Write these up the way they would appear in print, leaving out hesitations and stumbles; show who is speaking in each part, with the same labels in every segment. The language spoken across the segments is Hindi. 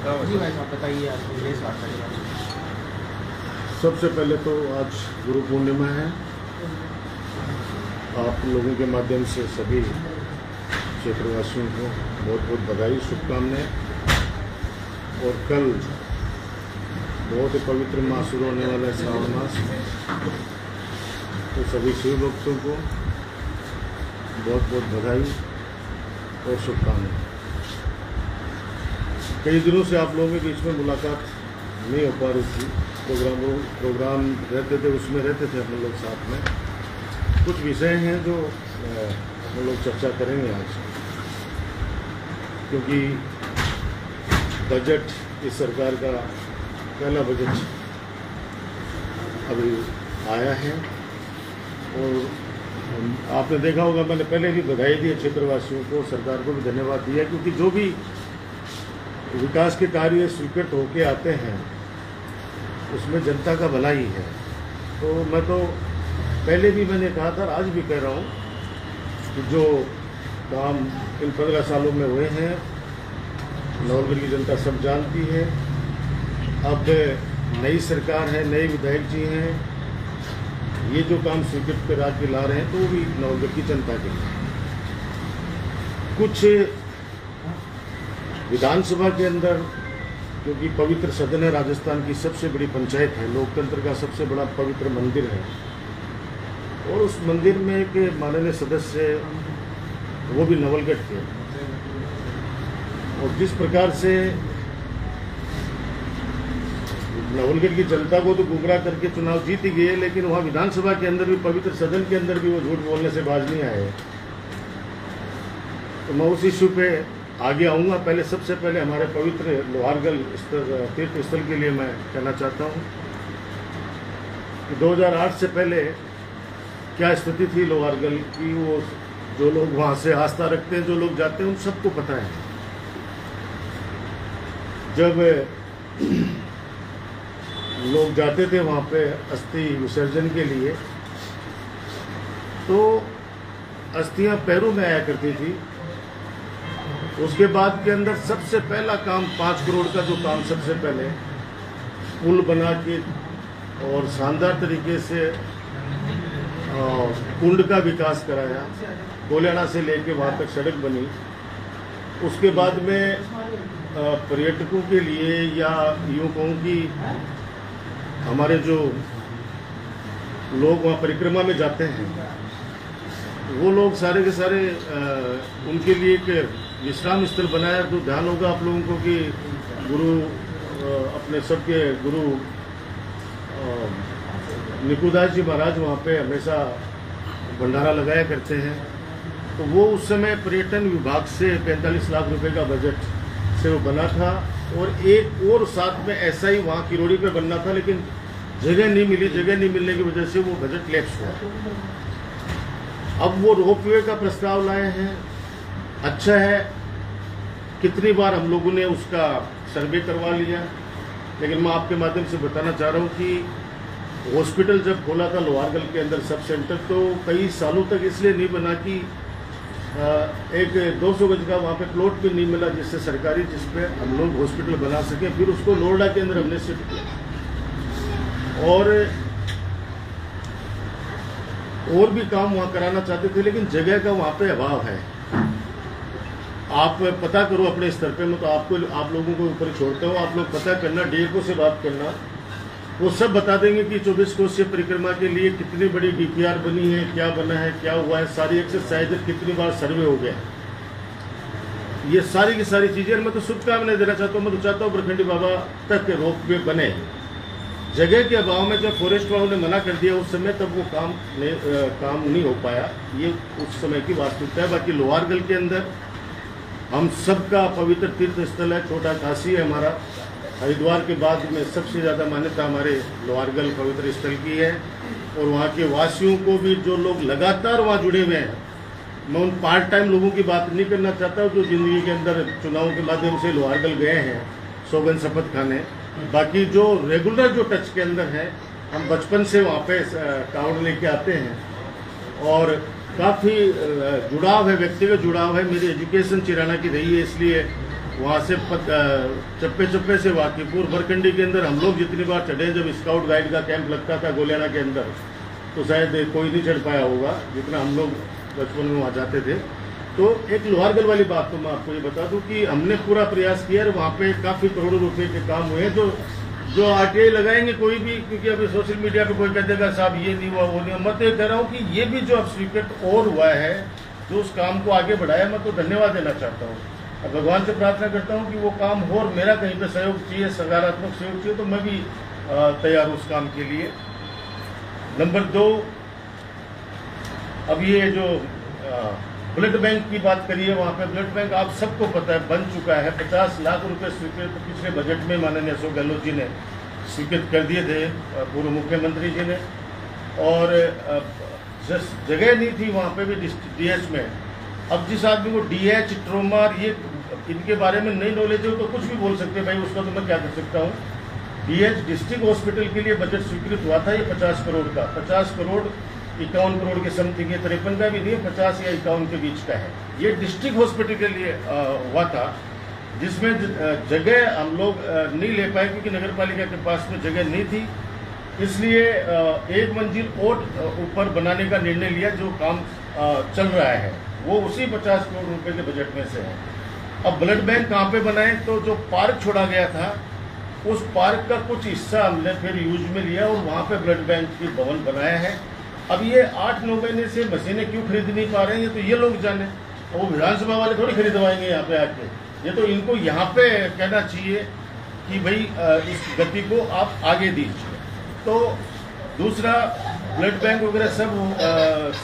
Speaker 1: जी भाई साहब बताइए आप विदेश वार्ता के बारे में।
Speaker 2: सबसे पहले तो आज गुरु पूर्णिमा है। आप लोगों के माध्यम से सभी क्षेत्रवासियों को बहुत बहुत बधाई, शुभकामनाएं। और कल बहुत ही पवित्र मास शुरू होने वाला है, श्रावण मास। तो सभी शिव भक्तों को बहुत बहुत बधाई और शुभकामनाएं। कई दिनों से आप लोगों के बीच में मुलाकात नहीं हो पा रही थी। प्रोग्राम रहते थे, उसमें रहते थे हम लोग साथ में। कुछ विषय हैं जो हम लोग चर्चा करेंगे आज, क्योंकि बजट इस सरकार का पहला बजट अभी आया है। और आपने देखा होगा, मैंने पहले भी बधाई दी क्षेत्रवासियों को, सरकार को भी धन्यवाद दिया, क्योंकि जो भी विकास के कार्य स्वीकृत होके आते हैं उसमें जनता का भला ही है। तो मैं तो पहले भी मैंने कहा था, आज भी कह रहा हूँ कि जो काम इन 15 सालों में हुए हैं नवलगढ़ की जनता सब जानती है। अब नई सरकार है, नए विधायक जी हैं, ये जो काम स्वीकृत कर के ला रहे हैं तो वो भी नवलगढ़ की जनता के लिए। कुछ विधानसभा के अंदर, क्योंकि पवित्र सदन है, राजस्थान की सबसे बड़ी पंचायत है, लोकतंत्र का सबसे बड़ा पवित्र मंदिर है, और उस मंदिर में एक माननीय सदस्य, वो भी नवलगढ़ के, और जिस प्रकार से नवलगढ़ की जनता को तो गुमराह करके चुनाव जीत ही गए, लेकिन वहाँ विधानसभा के अंदर भी, पवित्र सदन के अंदर भी वो झूठ बोलने से बाज नहीं आए। तो मैं उस इश्यू पे आगे आऊँगा। पहले सबसे पहले हमारे पवित्र लोहारगढ़ तीर्थ स्थल के लिए मैं कहना चाहता हूँ कि 2008 से पहले क्या स्थिति थी लोहारगढ़ की। वो जो लोग वहाँ से आस्था रखते हैं, जो लोग जाते हैं, उन सबको पता है। जब लोग जाते थे वहाँ पे अस्थि विसर्जन के लिए, तो अस्थियाँ पैरों में आया करती थी। उसके बाद के अंदर सबसे पहला काम 5 करोड़ का जो काम सबसे पहले पुल बना के और शानदार तरीके से कुंड का विकास कराया, कोलियाना से लेके वहाँ तक सड़क बनी। उसके बाद में पर्यटकों के लिए, या यूँ कहूँ कि हमारे जो लोग वहाँ परिक्रमा में जाते हैं, वो लोग सारे के सारे उनके लिए एक विश्राम स्थल बनाया। तो ध्यान होगा आप लोगों को कि गुरु अपने सबके गुरु निकुदास जी महाराज वहाँ पे हमेशा भंडारा लगाया करते हैं। तो वो उस समय पर्यटन विभाग से 45 लाख रुपए का बजट से वो बना था, और एक और साथ में ऐसा ही वहाँ किरोड़ी पे बनना था, लेकिन जगह नहीं मिली। जगह नहीं मिलने की वजह से वो बजट लैप्स हुआ। अब वो रोपवे का प्रस्ताव लाए हैं, अच्छा है। कितनी बार हम लोगों ने उसका सर्वे करवा लिया, लेकिन मैं आपके माध्यम से बताना चाह रहा हूँ कि हॉस्पिटल जब खोला था लोहारगढ़ के अंदर सब सेंटर, तो कई सालों तक इसलिए नहीं बना कि एक 200 गज का वहाँ पे प्लॉट भी नहीं मिला जिससे सरकारी, जिसपे हम लोग हॉस्पिटल बना सके। फिर उसको नोएडा के अंदर हमने शिफ्ट किया, और भी काम वहाँ कराना चाहते थे, लेकिन जगह का वहाँ पे अभाव है। आप पता करो अपने स्तर पे, मैं तो आप लोगों को ऊपर छोड़ता हूँ। आप लोग पता करना, डीएफओ से बात करना, वो सब बता देंगे कि 24 कोसीय परिक्रमा के लिए कितनी बड़ी डीपीआर बनी है, क्या बना है, क्या हुआ है, सारी एक्सरसाइज, कितनी बार सर्वे हो गया, ये सारी की सारी चीजें। मैं तो शुभकामनाएं देना चाहता हूँ। मैं तो चाहता हूँ प्रखंडी बाबा तक रोपवे बने। जगह के अभाव में जब फॉरेस्ट वालों ने मना कर दिया उस समय, तब वो काम नहीं हो पाया। ये उस समय की वास्तविकता है। बाकी लोहारगढ़ के अंदर हम सबका पवित्र तीर्थ स्थल है, छोटा काशी है हमारा। हरिद्वार के बाद में सबसे ज़्यादा मान्यता हमारे लोहारगढ़ पवित्र स्थल की है, और वहाँ के वासियों को भी, जो लोग लगातार वहाँ जुड़े हुए हैं, मैं उन पार्ट टाइम लोगों की बात नहीं करना चाहता जो ज़िंदगी के अंदर चुनाव के माध्यम से लोहारगढ़ गए हैं सौगंध शपथ खाने। बाकी जो रेगुलर जो टच के अंदर है, हम बचपन से वहाँ पे कावड़ लेके आते हैं, और काफ़ी जुड़ाव है, व्यक्तिगत जुड़ाव है। मेरी एजुकेशन चिराना की रही है, इसलिए वहाँ से चप्पे चप्पे से वाकीपुर बरकंडी के अंदर हम लोग जितनी बार चढ़े, जब स्काउट गाइड का कैंप लगता था गोलियाना के अंदर, तो शायद कोई नहीं चढ़ पाया होगा जितना हम लोग बचपन में वहाँ जाते थे। तो एक लोहारगढ़ वाली बात तो मैं आपको ये बता दूं कि हमने पूरा प्रयास किया और वहाँ पे काफ़ी करोड़ों रुपए के काम हुए जो आरटीआई लगाएंगे कोई भी, क्योंकि अभी सोशल मीडिया पे कोई कह देगा साहब ये नहीं हुआ वो नहीं हुआ। मैं तो ये कह रहा हूँ कि ये भी जो अब स्वीकृत और हुआ है, जो उस काम को आगे बढ़ाया, मैं तो धन्यवाद देना चाहता हूँ। अब भगवान से प्रार्थना करता हूँ कि वो काम हो और मेरा कहीं पे सहयोग चाहिए, सकारात्मक सहयोग चाहिए, तो मैं भी तैयार हूँ उस काम के लिए। नंबर 2, अब ये जो ब्लड बैंक की बात करिए, वहाँ पे ब्लड बैंक आप सबको पता है बन चुका है। 50 लाख रुपए स्वीकृत पिछले बजट में माननीय अशोक गहलोत जी ने स्वीकृत कर दिए थे, पूर्व मुख्यमंत्री जी ने। और जगह नहीं थी वहाँ पे भी डीएच में। अब जिस आदमी को डीएच, ट्रोमा, ये इनके बारे में नहीं नॉलेज हो तो कुछ भी बोल सकते हैं भाई, उसका तो मैं क्या कर सकता हूँ। डीएच डिस्ट्रिक्ट हॉस्पिटल के लिए बजट स्वीकृत हुआ था, ये 50 करोड़ का, 50 करोड़ 51 करोड़ के समथिंग, 53 का भी नहीं, 50 या 51 के बीच का है। ये डिस्ट्रिक्ट हॉस्पिटल के लिए हुआ था, जिसमें जगह हम लोग नहीं ले पाए क्योंकि नगर पालिका के पास में जगह नहीं थी। इसलिए एक मंजिल और ऊपर बनाने का निर्णय लिया, जो काम चल रहा है वो उसी 50 करोड़ रुपए के बजट में से है। अब ब्लड बैंक कहाँ पे बनाए, तो जो पार्क छोड़ा गया था उस पार्क का कुछ हिस्सा हमने फिर यूज में लिया और वहाँ पे ब्लड बैंक की भवन बनाया है। अब ये 8-9 महीने से मशीनें क्यों खरीद नहीं पा रहे हैं, ये तो ये लोग जाने, वो विधानसभा वाले थोड़ी खरीदवाएंगे यहाँ पे आके। ये तो इनको यहाँ पे कहना चाहिए कि भाई इस गति को आप आगे दीजिए। तो दूसरा, ब्लड बैंक वगैरह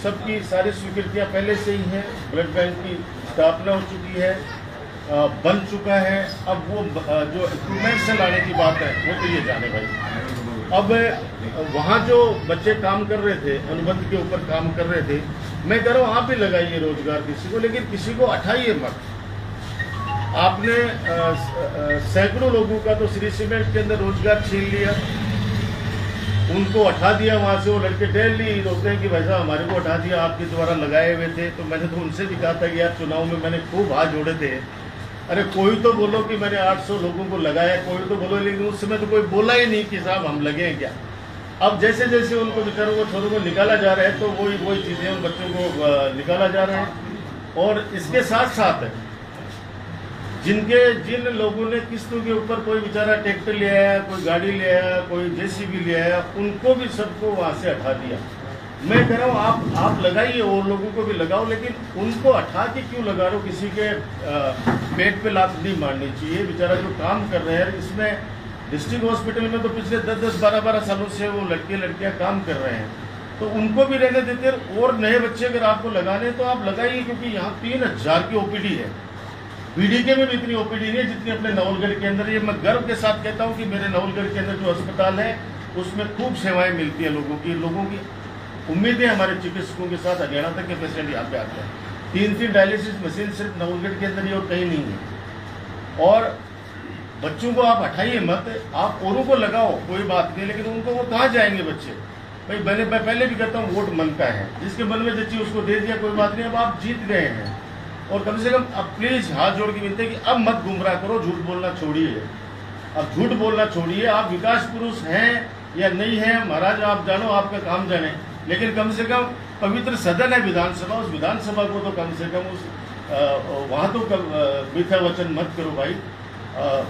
Speaker 2: सबकी सारी स्वीकृतियाँ पहले से ही हैं। ब्लड बैंक की स्थापना हो चुकी है, बन चुका है। अब वो जो इक्विपमेंट से लाने की बात है वो तो ये जाने भाई। अब वहाँ जो बच्चे काम कर रहे थे, अनुबंध के ऊपर काम कर रहे थे, मैं कह रहा हूँ आप भी लगाइए रोजगार किसी को, लेकिन किसी को हटाइए मत। आपने सैकड़ों लोगों का तो श्री सीमेंट के अंदर रोजगार छीन लिया, उनको हटा दिया वहाँ से। वो लड़के डेली रोकते हैं कि भाई साहब हमारे को हटा दिया, आपके द्वारा लगाए हुए थे। तो मैंने तो उनसे भी कहा था कि यार चुनाव में मैंने खूब हाथ जोड़े थे, अरे कोई तो बोलो कि मैंने 800 लोगों को लगाया, कोई तो बोलो, लेकिन उस समय तो कोई बोला ही नहीं कि साहब हम लगे हैं क्या। अब जैसे जैसे उनको बेचारों को, छोरों को निकाला जा रहा है, तो वही चीज़ें उन बच्चों को निकाला जा रहा है। और इसके साथ साथ जिन लोगों ने किस्तों के ऊपर, कोई बेचारा ट्रैक्टर ले आया, कोई गाड़ी ले आया, कोई जेसीबी ले आया, उनको भी सबको वहाँ से हटा दिया। मैं कह रहा हूँ आप लगाइए और लोगों को भी लगाओ, लेकिन उनको हटा के क्यों लगा रहे हो। किसी के पेट पे लात नहीं मारनी चाहिए। बेचारा जो काम कर रहे हैं इसमें, डिस्ट्रिक्ट हॉस्पिटल में तो पिछले 10-10, 12-12 सालों से वो लड़कियां काम कर रहे हैं, तो उनको भी रहने देते। और नए बच्चे अगर आपको लगाने तो आप लगाइए, क्योंकि यहाँ 3000 की ओपीडी है। बीडीके में भी इतनी ओपीडी नहीं है जितनी अपने नवलगढ़ के अंदर। ये मैं गर्व के साथ कहता हूँ कि मेरे नवलगढ़ के अंदर जो अस्पताल है उसमें खूब सेवाएं मिलती है लोगों की उम्मीदें हमारे चिकित्सकों के साथ हरियाणा तक के पेशेंट यहाँ पे आते हैं। 3 डायलिसिस मशीन सिर्फ नवलगढ़ के अंदर ही और कहीं नहीं है। और बच्चों को आप हटाइए मत, आप औरों को लगाओ, कोई बात नहीं, लेकिन उनको वो कहाँ जाएंगे बच्चे भाई। मैं पहले भी कहता हूँ वोट मन का है, जिसके मन में जच्ची उसको दे दिया, कोई बात नहीं। अब आप जीत गए हैं और कम से कम अब प्लीज हाथ जोड़ के विनती है कि अब मत गुमराह करो, झूठ बोलना छोड़िए। अब झूठ बोलना छोड़िए। आप विकास पुरुष हैं या नहीं है महाराज, आप जानो, आपका काम जाने, लेकिन कम से कम पवित्र सदन है विधानसभा, उस विधानसभा को तो कम से कम वहाँ तो मीठा वचन मत करो भाई।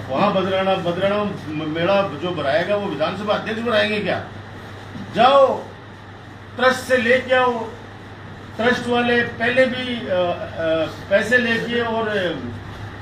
Speaker 2: वहाँ बदराना मेला जो बनाएगा वो विधानसभा अध्यक्ष बनाएंगे क्या। जाओ ट्रस्ट से लेके आओ, ट्रस्ट वाले पहले भी पैसे लेके और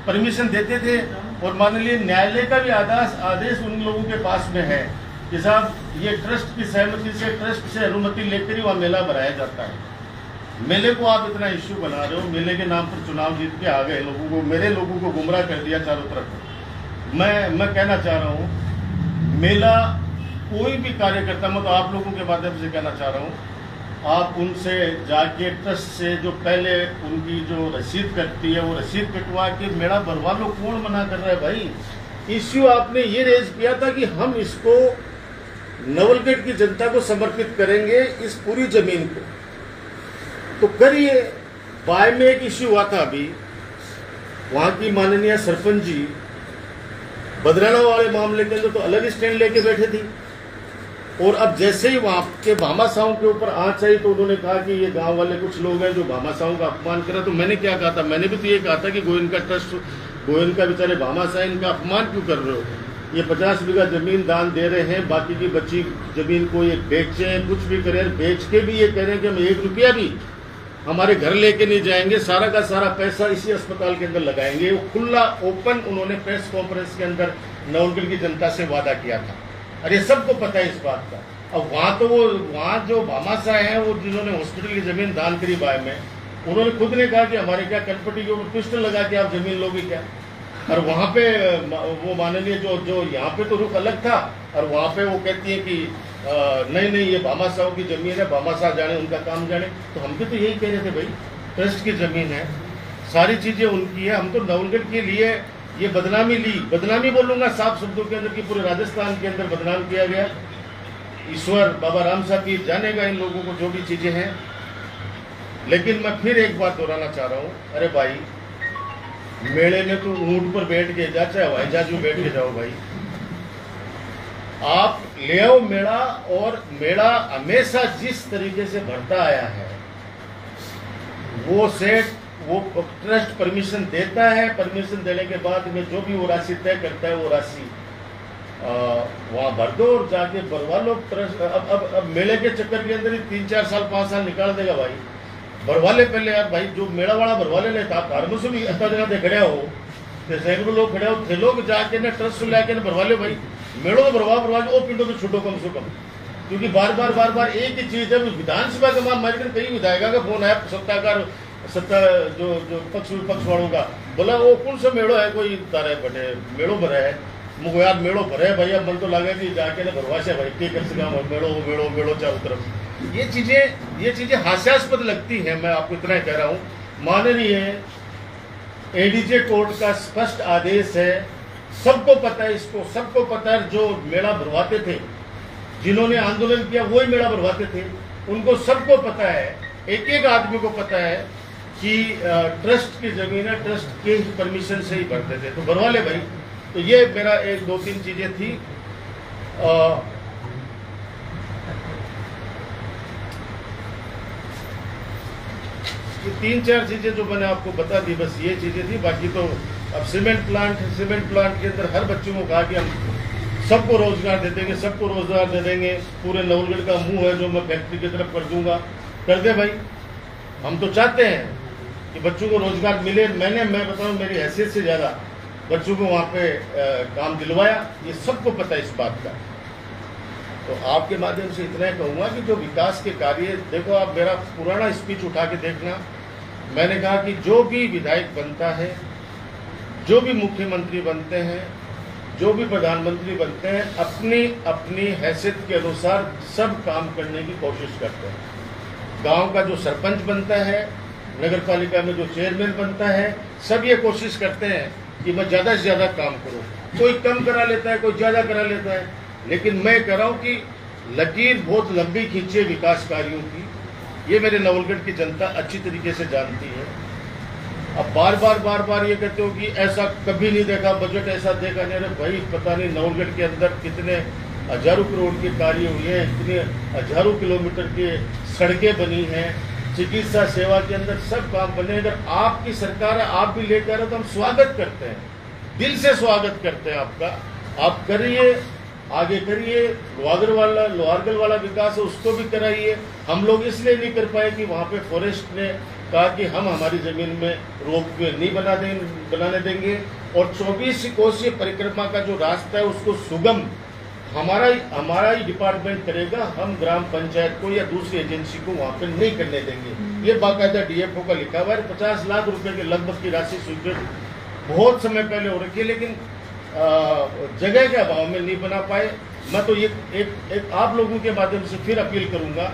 Speaker 2: परमिशन देते थे, और माननीय न्यायालय का भी आदेश उन लोगों के पास में है कि साहब ये ट्रस्ट की सहमति से, ट्रस्ट से अनुमति लेकर ही वहाँ मेला बनाया जाता है। मेले को आप इतना इश्यू बना रहे हो, मेले के नाम पर चुनाव जीत के आ गए लोगों को, मेरे लोगों को गुमराह कर दिया चारों तरफ। मैं कहना चाह रहा हूँ, मेला कोई भी कार्यकर्ता, मैं तो आप लोगों के माध्यम से कहना चाह रहा हूँ, आप उनसे जाके ट्रस्ट से जो पहले उनकी जो रसीद कटती है वो रसीद कटवा के मेला भरवा लो। कौन मना कर रहा है भाई। इश्यू आपने ये रेज किया था कि हम इसको नवलगढ़ की जनता को समर्पित करेंगे, इस पूरी जमीन को, तो करिए। बाय में एक इश्यू हुआ था अभी वहाँ की माननीय सरपंच जी बदराना वाले मामले के अंदर तो अलग स्टैंड लेके बैठे थी, और अब जैसे ही वहाँ के भामाशाहों के ऊपर आँच आई तो उन्होंने कहा कि ये गांव वाले कुछ लोग हैं जो भामाशाहों का अपमान करा। तो मैंने क्या कहा था, मैंने भी तो ये कहा था कि गोयनका ट्रस्ट, गोयनका बेचारे भामाशाह, इनका अपमान क्यों कर रहे हो? ये 50 बीघा जमीन दान दे रहे हैं, बाकी की बची जमीन को ये बेचें, कुछ भी करें, बेच के भी ये कह रहे हैं कि हम 1 रुपया भी हमारे घर लेके नहीं जाएंगे, सारा का सारा पैसा इसी अस्पताल के अंदर लगाएंगे। वो खुला ओपन उन्होंने प्रेस कॉन्फ्रेंस के अंदर नवलगढ़ की जनता से वादा किया था, और ये सबको पता है इस बात का। अब वहाँ जो भामाशाह हैं, वो जिन्होंने हॉस्पिटल की जमीन दान करी बाय में, उन्होंने खुद ने कहा कि हमारे क्या कनपट्टी के ऊपर पिस्टल लगा के आप जमीन लोगे क्या? और वहाँ पे वो माननीय जो यहाँ पे तो रुख अलग था, और वहाँ पे वो कहती है कि नहीं ये भामाशाह की जमीन है, भामाशाह जाने, उनका काम जाने। तो हम भी तो यही कह रहे थे भाई, ट्रस्ट की जमीन है, सारी चीजें उनकी है। हम तो नवलगढ़ के लिए ये बदनामी बोलूंगा साफ शब्दों के अंदर, कि पूरे राजस्थान के अंदर बदनाम किया गया। ईश्वर बाबा राम साहब भी जानेगा इन लोगों को जो भी चीजें हैं। लेकिन मैं फिर एक बात दोहराना चाह रहा हूँ, अरे भाई मेले में तो ऊंट पर बैठ के जा, चाहे हवाई जहाज में बैठ के जाओ भाई, आप ले आओ मेला। और मेला हमेशा जिस तरीके से बढ़ता आया है, वो ट्रस्ट परमिशन देता है, परमिशन देने के बाद में जो भी वो राशि तय करता है, वो राशि वहां भर दो और जाके भरवा लो। ट्रस्ट अब मेले के चक्कर के अंदर ही 3, 4 साल 5 साल निकाल देगा भाई। भरवा ले पहले यार भाई, जो मेला वाला भरवा ले लेता, आप घर में से भी इतना जगह खड़े हो, सैकड़ों लोग खड़े हो, थे लोग जाके ना ट्रस्ट से लाके ना भरवा ले भाई। मेड़ो तो भरवा ओ पिंडो तो छूटो कम से कम, क्योंकि बार बार एक ही चीज है। विधानसभा का मामला कई विधायक का फोन आया, सत्ता जो पक्ष विपक्ष वालों का, बोला वो कौन सा मेड़ो है, कोई तारे बटे मेड़ो भरा है, मुझे यार मेड़ो भरे भाई। अब मन तो लगे कि जाके ना भरवा से भाई के कम से कम मेड़ो चारों तरफ। ये चीजें हास्यास्पद लगती है। मैं आपको इतना कह रहा हूँ, माननीय एडीजे कोर्ट का स्पष्ट आदेश है, सबको पता है, इसको सबको पता है। जो मेला भरवाते थे, जिन्होंने आंदोलन किया वही मेला भरवाते थे, उनको सबको पता है, एक आदमी को पता है कि ट्रस्ट की जमीन है, ट्रस्ट के परमिशन से ही भरते थे, तो भरवा ले भाई। तो ये मेरा 1-2-3 चीजें थी। ये 3-4 चीजें जो मैंने आपको बता दी, बस ये चीजें थी। बाकी तो अब सीमेंट प्लांट के अंदर हर बच्चों को कहा कि हम सबको रोजगार दे देंगे, सबको रोजगार दे देंगे। पूरे नवलगढ़ का मुंह है जो मैं फैक्ट्री की तरफ कर दूंगा, कर दे भाई। हम तो चाहते हैं कि बच्चों को रोजगार मिले। मैं बताऊं, मेरी हैसियत से ज्यादा बच्चों को वहाँ पे काम दिलवाया, ये सबको पता है इस बात का। तो आपके माध्यम से इतना ही कहूँगा कि जो विकास के कार्य, देखो आप मेरा पुराना स्पीच उठा के देखना, मैंने कहा कि जो भी विधायक बनता है, जो भी मुख्यमंत्री बनते हैं, जो भी प्रधानमंत्री बनते हैं, अपनी हैसियत के अनुसार सब काम करने की कोशिश करते हैं। गांव का जो सरपंच बनता है, नगर पालिका में जो चेयरमैन बनता है, सब ये कोशिश करते हैं कि मैं ज़्यादा से ज़्यादा काम करूं। कोई कम करा लेता है, कोई ज़्यादा करा लेता है, लेकिन मैं कह रहा हूं कि लकीर बहुत लंबी खींचे विकास कार्यों की, ये मेरे नवलगढ़ की जनता अच्छी तरीके से जानती है। अब बार बार ये कहते हो कि ऐसा कभी नहीं देखा, बजट ऐसा देखा नहीं। अरे भाई पता नहीं नवलगढ़ के अंदर कितने हजारों करोड़ के कार्य हुए हैं, कितने हजारों किलोमीटर की सड़कें बनी हैं, चिकित्सा सेवा के अंदर सब काम बने। अगर आपकी सरकार है, आप भी लेकर तो हम स्वागत करते हैं, दिल से स्वागत करते हैं आपका। आप करिए, आगे करिए। लोहारगढ़ वाला विकास है, उसको भी कराइए। हम लोग इसलिए नहीं कर पाए कि वहाँ पे फॉरेस्ट ने कहा कि हम हमारी जमीन में रोपवे नहीं बनाने देंगे, और 24 कोसीय परिक्रमा का जो रास्ता है उसको सुगम हमारा ही डिपार्टमेंट करेगा। हम ग्राम पंचायत को या दूसरी एजेंसी को वहाँ पे नहीं करने देंगे। ये बाकायदा डीएफओ का लिखा हुआ है। 50 लाख रुपए के लगभग की राशि स्वीकृत बहुत समय पहले हो रखी है, लेकिन जगह के अभाव में नहीं बना पाए। मैं तो ये एक आप लोगों के माध्यम से फिर अपील करूंगा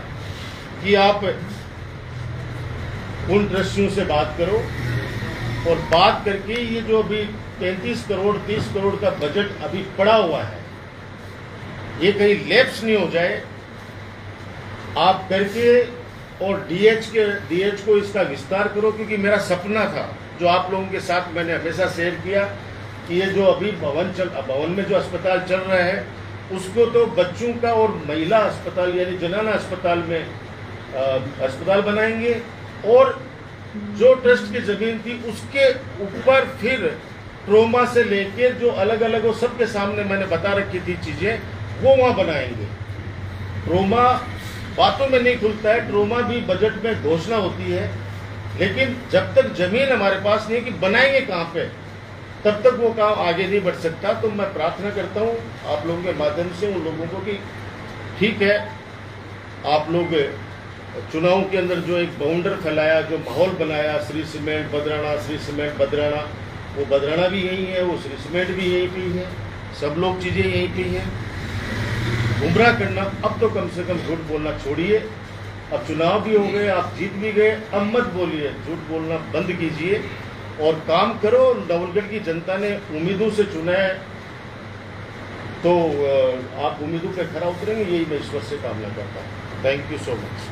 Speaker 2: कि आप उन ट्रस्टियों से बात करो, और बात करके ये जो अभी 35 करोड़ 30 करोड़ का बजट अभी पड़ा हुआ है, ये कहीं लैप्स नहीं हो जाए। आप करके और डीएच को इसका विस्तार करो, क्योंकि मेरा सपना था जो आप लोगों के साथ मैंने हमेशा शेयर किया कि ये जो अभी भवन में जो अस्पताल चल रहा है उसको तो बच्चों का और महिला अस्पताल यानी जनाना अस्पताल में अस्पताल बनाएंगे, और जो ट्रस्ट की जमीन थी उसके ऊपर फिर ट्रोमा से लेके जो अलग अलग वो सबके सामने मैंने बता रखी थी चीजें वो वहां बनाएंगे। ट्रोमा बातों में नहीं खुलता है, ट्रोमा भी बजट में घोषणा होती है, लेकिन जब तक जमीन हमारे पास नहीं है कि बनाएंगे कहाँ पे, तब तक वो काम आगे नहीं बढ़ सकता। तो मैं प्रार्थना करता हूँ आप लोगों के माध्यम से उन लोगों को कि ठीक है, आप लोग चुनाव के अंदर जो एक बाउंडर फैलाया, जो माहौल बनाया, श्री सीमेंट बदराना, श्री सीमेंट बदराना, वो बदराना भी यही है, वो श्री सीमेंट भी यहीं पे ही है, सब लोग चीज़ें यहीं पे ही हैं। गुमराह करना, अब तो कम से कम झूठ बोलना छोड़िए। अब चुनाव भी हो गए, आप जीत भी गए, अब मत बोलिए, झूठ बोलना बंद कीजिए और काम करो। नवलगढ़ की जनता ने उम्मीदों से चुना है, तो आप उम्मीदों पे खरा उतरेंगे, यही मैं ईश्वर से कामना करता हूँ। Thank you so much.